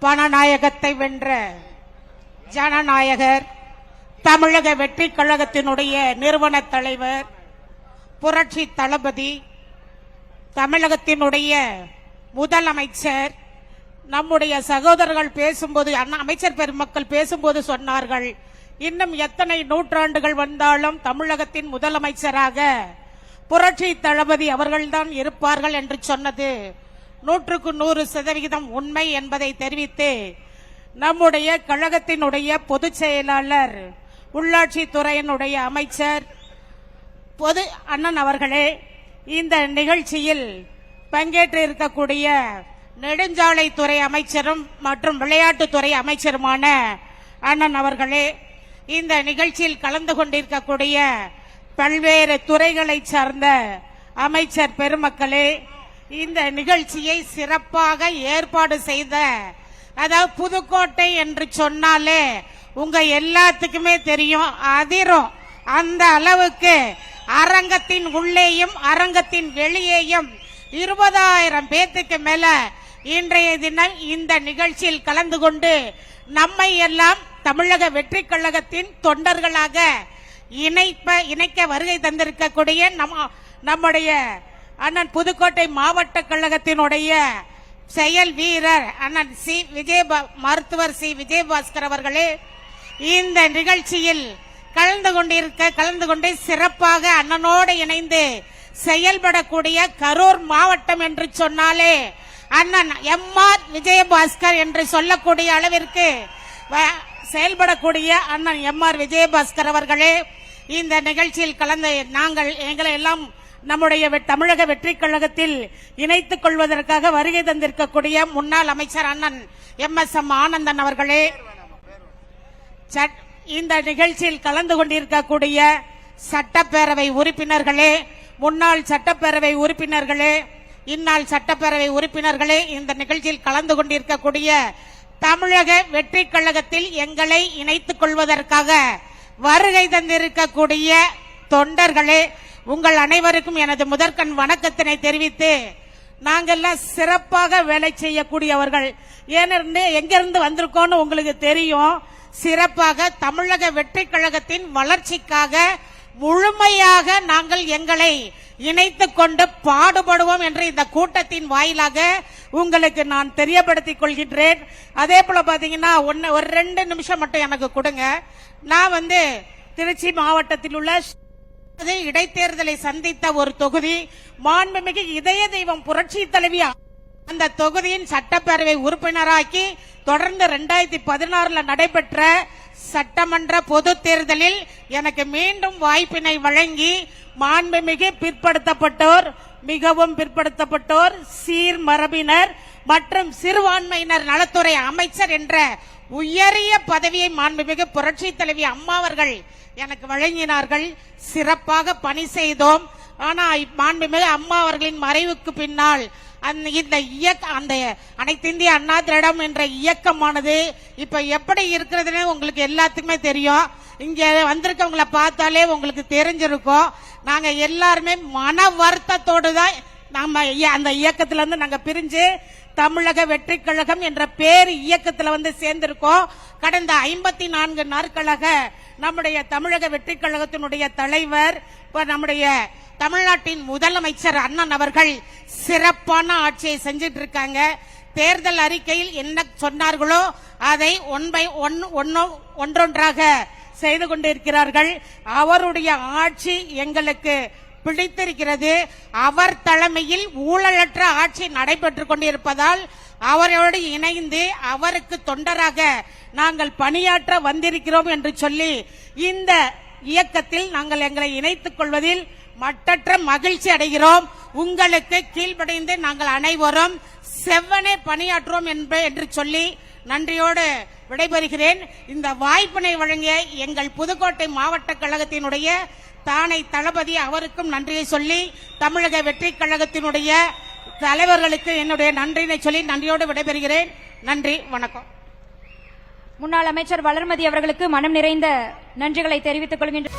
பணநாயகத்தை வென்ற ஜனநாயகர், தமிழக வெற்றி கழகத்தினுடைய நிறுவன தலைவர், புரட்சி தளபதி, தமிழகத்தினுடைய முதலமைச்சர், நம்முடைய சகோதரர்கள் பேசும்போது, அமைச்சர் பெருமக்கள் பேசும்போது சொன்னார்கள், இன்னும் எத்தனை நூற்றாண்டுகள் வந்தாலும் தமிழகத்தின் முதலமைச்சராக புரட்சி தளபதி அவர்கள்தான் இருப்பார்கள் என்று சொன்னது 100% உண்மை என்பதை தெரிவித்து, நம்முடைய கழகத்தினுடைய பொதுச் செயலாளர், உள்ளாட்சி துறையினுடைய அமைச்சர் பொது அண்ணன் அவர்களே, இந்த நிகழ்ச்சியில் பங்கேற்று இருக்கக்கூடிய நெடுஞ்சாலைத்துறை அமைச்சரும் மற்றும் விளையாட்டுத்துறை அமைச்சருமான அண்ணன் அவர்களே, இந்த நிகழ்ச்சியில் கலந்து கொண்டிருக்கக்கூடிய பல்வேறு துறைகளை சார்ந்த அமைச்சர் பெருமக்களே, இந்த நிகழ்ச்சியை சிறப்பாக ஏற்பாடு செய்த, அதாவது புதுக்கோட்டை என்று சொன்னாலே உங்க எல்லாத்துக்குமே தெரியும், அதிரும். அந்த அளவுக்கு அரங்கத்தின் உள்ளேயும் அரங்கத்தின் வெளியேயும் 20,000 பேத்துக்கு மேல இன்றைய தினம் இந்த நிகழ்ச்சியில் கலந்து கொண்டு நம்மை எல்லாம் தமிழக வெற்றி கழகத்தின் தொண்டர்களாக இணைக்க வருகை தந்திருக்கக்கூடிய நம்முடைய அண்ணன் புதுக்கோட்டை மாவட்ட கழகத்தினுடைய செயல் வீரர் அண்ணன் மருத்துவர் சி விஜயபாஸ்கர் அவர்களே, இந்த நிகழ்ச்சியில் கலந்து கொண்டு சிறப்பாக அண்ணனோடு இணைந்து செயல்படக்கூடிய கரூர் மாவட்டம் என்று சொன்னாலே அண்ணன் எம்ஆர் விஜயபாஸ்கர் என்று சொல்லக்கூடிய அளவிற்கு செயல்படக்கூடிய அண்ணன் எம்ஆர் விஜயபாஸ்கர் அவர்களே, இந்த நிகழ்ச்சியில் கலந்து எங்களை எல்லாம் நம்முடைய தமிழக வெற்றி கழகத்தில் இணைத்துக் கொள்வதற்காக வருகை தந்திருக்கக்கூடிய முன்னாள் அமைச்சர் அண்ணன் எம் ஆனந்தன் அவர்களே, இந்த நிகழ்ச்சியில் கலந்து கொண்டிருக்கக்கூடிய சட்டப்பேரவை உறுப்பினர்களே, முன்னாள் சட்டப்பேரவை உறுப்பினர்களே, இந்நாள் சட்டப்பேரவை உறுப்பினர்களே, இந்த நிகழ்ச்சியில் கலந்து கொண்டிருக்கக்கூடிய தமிழக வெற்றி கழகத்தில் எங்களை இணைத்துக் கொள்வதற்காக வருகை தந்திருக்கக்கூடிய தொண்டர்களே, உங்கள் அனைவருக்கும் எனது முதற்கண் வணக்கத்தினை தெரிவித்து, நாங்கெல்லாம் சிறப்பாக வேலை செய்யக்கூடியவர்கள். ஏனென்று எங்கிருந்து வந்திருக்கோம்னு உங்களுக்கு தெரியும். சிறப்பாக தமிழக வெற்றி கழகத்தின் வளர்ச்சிக்காக முழுமையாக நாங்கள் எங்களை இணைத்துக் கொண்டு பாடுபடுவோம் என்று இந்த கூட்டத்தின் வாயிலாக உங்களுக்கு நான் தெரியப்படுத்திக் கொள்கின்றேன். அதே போல பாத்தீங்கன்னா ஒரு 2 நிமிஷம் மட்டும் எனக்கு கொடுங்க. நான் திருச்சி மாவட்டத்தில் உள்ள இடைத்தேர்தலை சந்தித்த ஒரு தொகுதி, மாண்புமிகு இதய தெய்வம் புரட்சி தலைவி அந்த தொகுதியின் சட்டப்பேரவை உறுப்பினராக்கி தொடர்ந்து 2016 நடைபெற்ற சட்டமன்ற பொது தேர்தலில் எனக்கு மீண்டும் வாய்ப்பினை வழங்கி மாண்புமிகு பிற்படுத்தப்பட்டோர், மிகவும் பிற்படுத்தப்பட்டோர், சீர் மரபினர் மற்றும் சிறுபான்மையினர் நலத்துறை அமைச்சர் என்ற உயரிய பதவியை மாண்புமிகு புரட்சி தலைவி அம்மா அவர்கள் எனக்கு வழங்கினார்கள். சிறப்பாக பணி செய்தோம். ஆனா மாண்புமிகு அம்மா அவர்களின் மறைவுக்கு பின்னால் அந்த அனைத்து இந்திய அண்ணா திராவிடம் என்ற இயக்கமானது இப்ப எப்படி இருக்கிறதுன்னு உங்களுக்கு எல்லாத்துக்குமே தெரியும். இங்க வந்திருக்கவங்களை பார்த்தாலே உங்களுக்கு தெரிஞ்சிருக்கும். நாங்க எல்லாருமே மன வருத்தத்தோடு தான் நம்ம அந்த இயக்கத்துல இருந்து நாங்க பிரிஞ்சு தமிழக வெற்றி கழகம் என்ற பேர் இயக்கத்துல சேர்ந்திருக்கோம். கடந்த 54 நாட்களாக நம்முடைய தமிழக வெற்றி கழகத்தினுடைய தலைவர், நம்முடைய தமிழ்நாட்டின் முதலமைச்சர் அண்ணன் அவர்கள் சிறப்பான ஆட்சியை செஞ்சிட்டு இருக்காங்க. தேர்தல் அறிக்கையில் என்ன சொன்னார்களோ அதை ஒன்றொன்றாக செய்து கொண்டிருக்கிறார்கள். அவருடைய ஆட்சி எங்களுக்கு பிடித்திருக்கிறது. அவர் தலைமையில் ஊழலற்ற ஆட்சி நடைபெற்றுக் கொண்டிருப்பதால் அவரோடு இணைந்து அவருக்கு தொண்டராக நாங்கள் பணியாற்ற வந்திருக்கிறோம் என்று சொல்லி இந்த இயக்கத்தில் நாங்கள் எங்களை இணைத்துக் கொள்வதில் மட்டற்ற மகிழ்ச்சி அடைகிறோம். உங்களுக்கு கீழ்ப்படைந்து நாங்கள் அனைவரும் செவ்வனே பணியாற்றுவோம் என்று சொல்லி நன்றியோடு விடைபெறுகிறேன். இந்த வாய்ப்பினை வழங்கிய எங்கள் புதுக்கோட்டை மாவட்ட கழகத்தினுடைய தானை தளபதி அவருக்கும் நன்றியை சொல்லி, தமிழக வெற்றி கழகத்தினுடைய தலைவர்களுக்கு என்னுடைய நன்றியை சொல்லி நன்றியோடு விடைபெறுகிறேன். நன்றி, வணக்கம். முன்னாள் அமைச்சர் வளர்மதி அவர்களுக்கு மனம் நிறைந்த நன்றிகளை தெரிவித்துக் கொள்கின்றேன்.